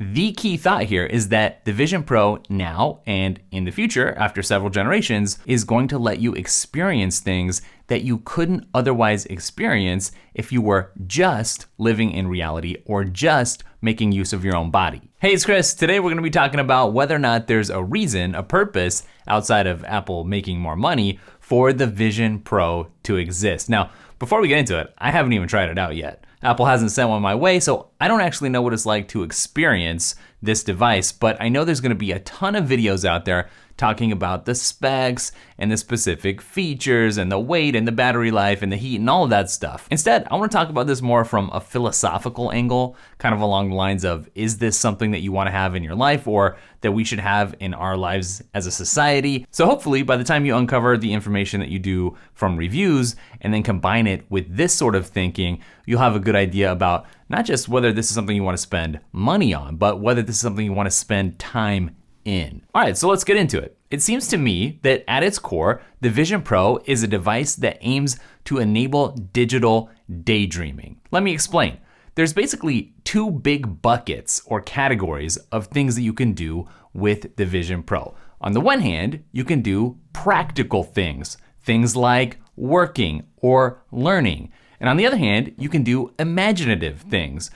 The key thought here is that the Vision Pro now and in the future, after several generations, is going to let you experience things that you couldn't otherwise experience if you were just living in reality or just making use of your own body. Hey, it's Chris. Today we're going to be talking about whether or not there's a reason, a purpose, outside of Apple making more money for the Vision Pro to exist. Now, before we get into it, I haven't even tried it out yet. Apple hasn't sent one my way, so I don't actually know what it's like to experience this device, but I know there's gonna be a ton of videos out there talking about the specs and the specific features and the weight and the battery life and the heat and all of that stuff. Instead, I wanna talk about this more from a philosophical angle, kind of along the lines of, is this something that you wanna have in your life or that we should have in our lives as a society? So hopefully by the time you uncover the information that you do from reviews and then combine it with this sort of thinking, you'll have a good idea about not just whether this is something you wanna spend money on, but whether this is something you wanna spend time in. All right, so let's get into it. It seems to me that at its core, the Vision Pro is a device that aims to enable digital daydreaming. Let me explain. There's basically two big buckets or categories of things that you can do with the Vision Pro. On the one hand, you can do practical things like working or learning. And on the other hand, you can do imaginative things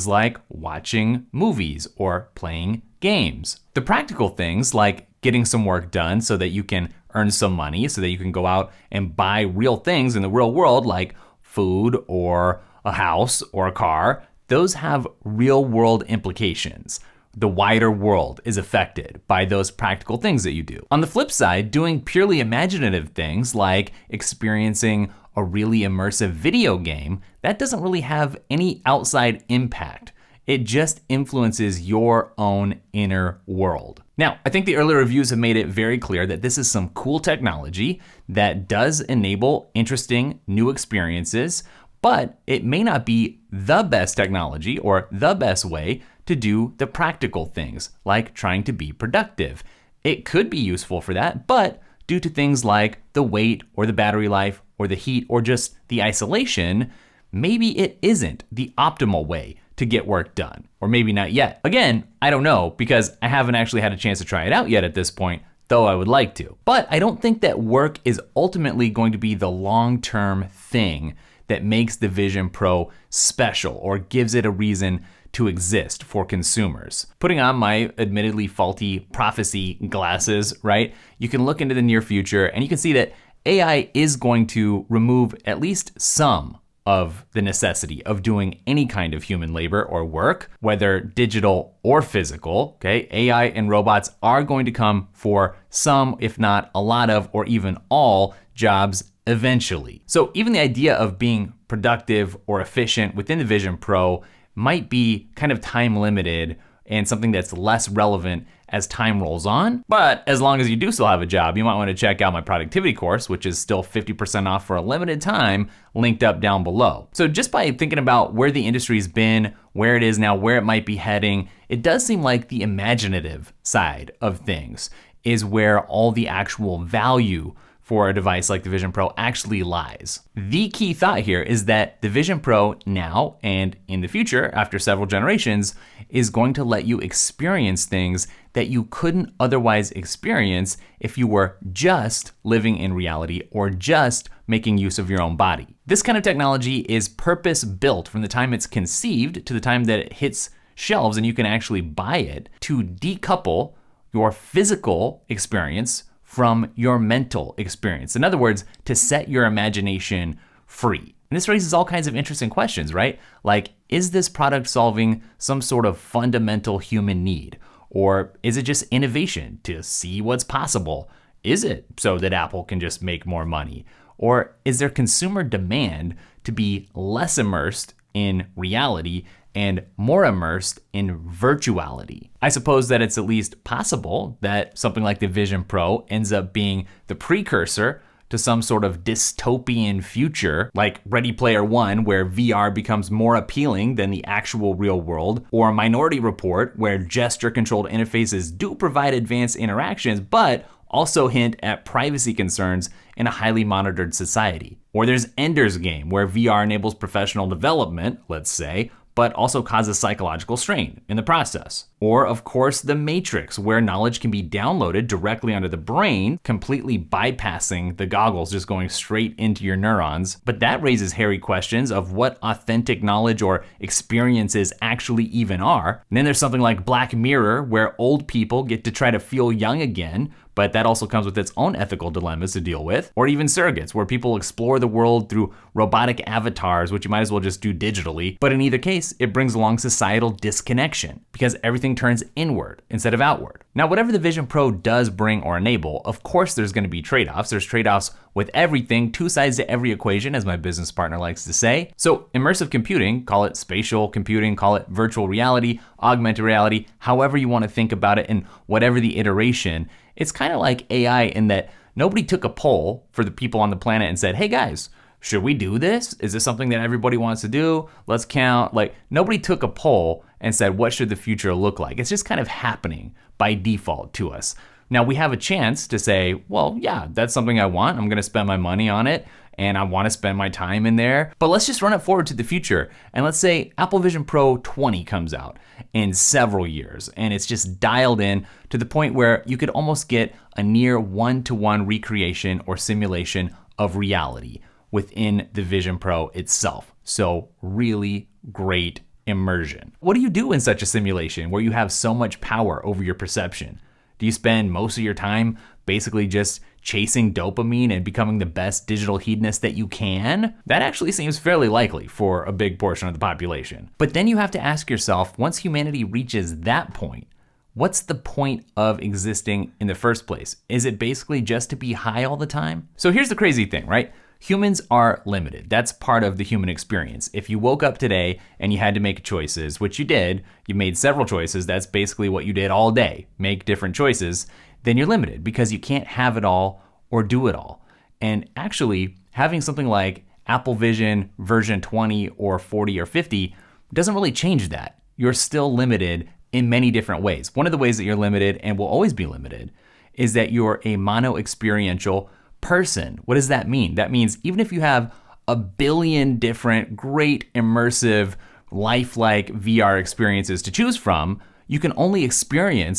like watching movies or playing games. The practical things like getting some work done so that you can earn some money, so that you can go out and buy real things in the real world like food or a house or a car, those have real world implications. The wider world is affected by those practical things that you do. On the flip side, doing purely imaginative things like experiencing a really immersive video game, that doesn't really have any outside impact. It just influences your own inner world. Now, I think the earlier reviews have made it very clear that this is some cool technology that does enable interesting new experiences, but it may not be the best technology or the best way to do the practical things, like trying to be productive. It could be useful for that, but due to things like the weight or the battery life or the heat or just the isolation, maybe it isn't the optimal way to get work done, or maybe not yet. Again, I don't know because I haven't actually had a chance to try it out yet at this point, though I would like to. But I don't think that work is ultimately going to be the long-term thing that makes the Vision Pro special or gives it a reason to exist for consumers. Putting on my admittedly faulty prophecy glasses, right? You can look into the near future and you can see that AI is going to remove at least some of the necessity of doing any kind of human labor or work, whether digital or physical, okay? AI and robots are going to come for some, if not a lot of, or even all jobs eventually. So even the idea of being productive or efficient within the Vision Pro might be kind of time limited and something that's less relevant as time rolls on. But as long as you do still have a job, you might want to check out my productivity course, which is still 50% off for a limited time, linked up down below. So just by thinking about where the industry's been, where it is now, where it might be heading, it does seem like the imaginative side of things is where all the actual value for a device like the Vision Pro actually lies. The key thought here is that the Vision Pro now and in the future, after several generations, is going to let you experience things that you couldn't otherwise experience if you were just living in reality or just making use of your own body. This kind of technology is purpose-built from the time it's conceived to the time that it hits shelves and you can actually buy it to decouple your physical experience from your mental experience. In other words, to set your imagination free. And this raises all kinds of interesting questions, right? Like, is this product solving some sort of fundamental human need? Or is it just innovation to see what's possible? Is it so that Apple can just make more money? Or is there consumer demand to be less immersed in reality and more immersed in virtuality? I suppose that it's at least possible that something like the Vision Pro ends up being the precursor to some sort of dystopian future, like Ready Player One, where VR becomes more appealing than the actual real world, or Minority Report, where gesture-controlled interfaces do provide advanced interactions, but also hint at privacy concerns in a highly monitored society. Or there's Ender's Game, where VR enables professional development, let's say, but also causes psychological strain in the process. Or, of course, the Matrix, where knowledge can be downloaded directly onto the brain, completely bypassing the goggles, just going straight into your neurons. But that raises hairy questions of what authentic knowledge or experiences actually even are. And then there's something like Black Mirror, where old people get to try to feel young again, but that also comes with its own ethical dilemmas to deal with. Or even surrogates, where people explore the world through robotic avatars, which you might as well just do digitally. But in either case, it brings along societal disconnection because everything turns inward instead of outward. Now, whatever the Vision Pro does bring or enable, of course there's going to be trade-offs. There's trade-offs with everything, two sides to every equation, as my business partner likes to say. So immersive computing, call it spatial computing, call it virtual reality, augmented reality, however you want to think about it, and whatever the iteration, it's kind of like AI in that nobody took a poll for the people on the planet and said, hey guys, should we do this? Is this something that everybody wants to do? Let's count. Like, nobody took a poll and said, what should the future look like? It's just kind of happening by default to us. Now we have a chance to say, well, yeah, that's something I want. I'm going to spend my money on it and I want to spend my time in there. But let's just run it forward to the future. And let's say Apple Vision Pro 20 comes out in several years and it's just dialed in to the point where you could almost get a near one-to-one recreation or simulation of reality within the Vision Pro itself. So really great immersion. What do you do in such a simulation where you have so much power over your perception? Do you spend most of your time basically just chasing dopamine and becoming the best digital hedonist that you can? That actually seems fairly likely for a big portion of the population. But then you have to ask yourself, once humanity reaches that point, what's the point of existing in the first place? Is it basically just to be high all the time? So here's the crazy thing, right? Humans are limited. That's part of the human experience. If you woke up today and you had to make choices, which you did, you made several choices, that's basically what you did all day, make different choices, then you're limited because you can't have it all or do it all. And actually, having something like Apple Vision version 20 or 40 or 50 doesn't really change that. You're still limited in many different ways. One of the ways that you're limited and will always be limited is that you're a mono-experiential person. What does that mean? That means even if you have a billion different great immersive lifelike VR experiences to choose from, you can only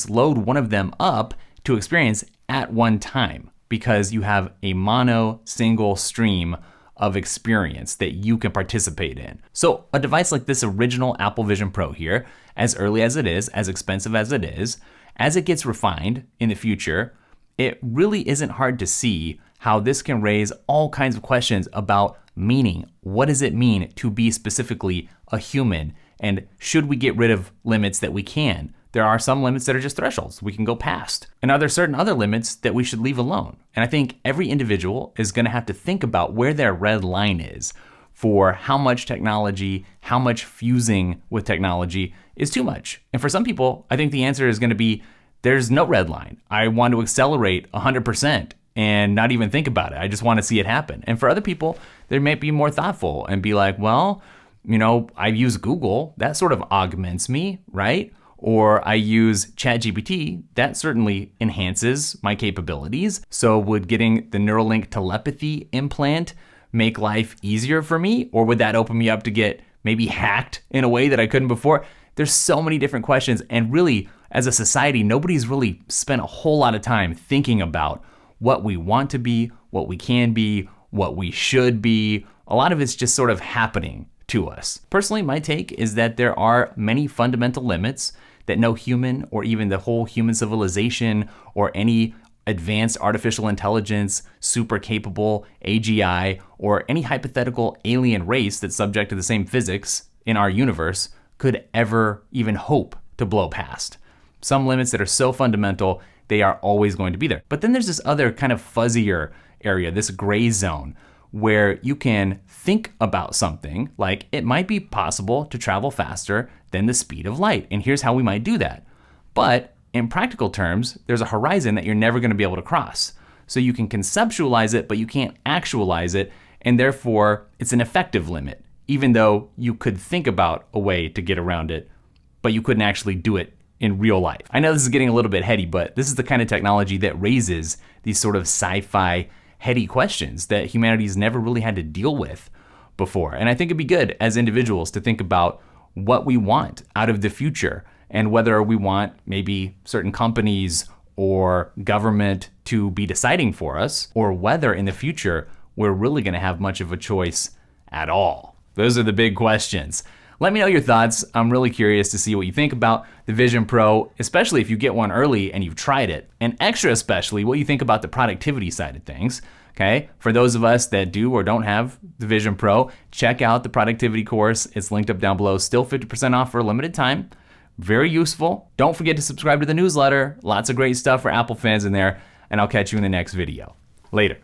load one of them up to experience at one time because you have a single stream of experience that you can participate in. So a device like this original Apple Vision Pro here, as early as it is, as expensive as it is, as it gets refined in the future, it really isn't hard to see how this can raise all kinds of questions about meaning. What does it mean to be specifically a human? And should we get rid of limits that we can? There are some limits that are just thresholds we can go past. And are there certain other limits that we should leave alone? And I think every individual is going to have to think about where their red line is for how much technology, how much fusing with technology is too much. And for some people, I think the answer is going to be there's no red line. I want to accelerate 100% and not even think about it. I just want to see it happen. And for other people, they might be more thoughtful and be like, well, I use Google, that sort of augments me, right? Or I use ChatGPT, that certainly enhances my capabilities. So would getting the Neuralink telepathy implant make life easier for me? Or would that open me up to get maybe hacked in a way that I couldn't before? There's so many different questions. And really, as a society, nobody's really spent a whole lot of time thinking about what we want to be, what we can be, what we should be. A lot of it's just sort of happening to us. Personally, my take is that there are many fundamental limits that no human or even the whole human civilization or any advanced artificial intelligence, super capable AGI, or any hypothetical alien race that's subject to the same physics in our universe could ever even hope to blow past. Some limits that are so fundamental, they are always going to be there. But then there's this other kind of fuzzier area, this gray zone, where you can think about something like it might be possible to travel faster than the speed of light. And here's how we might do that. But in practical terms, there's a horizon that you're never going to be able to cross. So you can conceptualize it, but you can't actualize it. And therefore, it's an effective limit, even though you could think about a way to get around it, but you couldn't actually do it in real life. I know this is getting a little bit heady, but this is the kind of technology that raises these sort of sci-fi heady questions that humanity's never really had to deal with before. And I think it'd be good as individuals to think about what we want out of the future and whether we want maybe certain companies or government to be deciding for us, or whether in the future we're really going to have much of a choice at all. Those are the big questions. Let me know your thoughts. I'm really curious to see what you think about the Vision Pro, especially if you get one early and you've tried it, and extra especially what you think about the productivity side of things. Okay, for those of us that do or don't have the Vision Pro, check out the productivity course. It's linked up down below. Still 50% off for a limited time. Very useful. Don't forget to subscribe to the newsletter. Lots of great stuff for Apple fans in there, and I'll catch you in the next video. Later.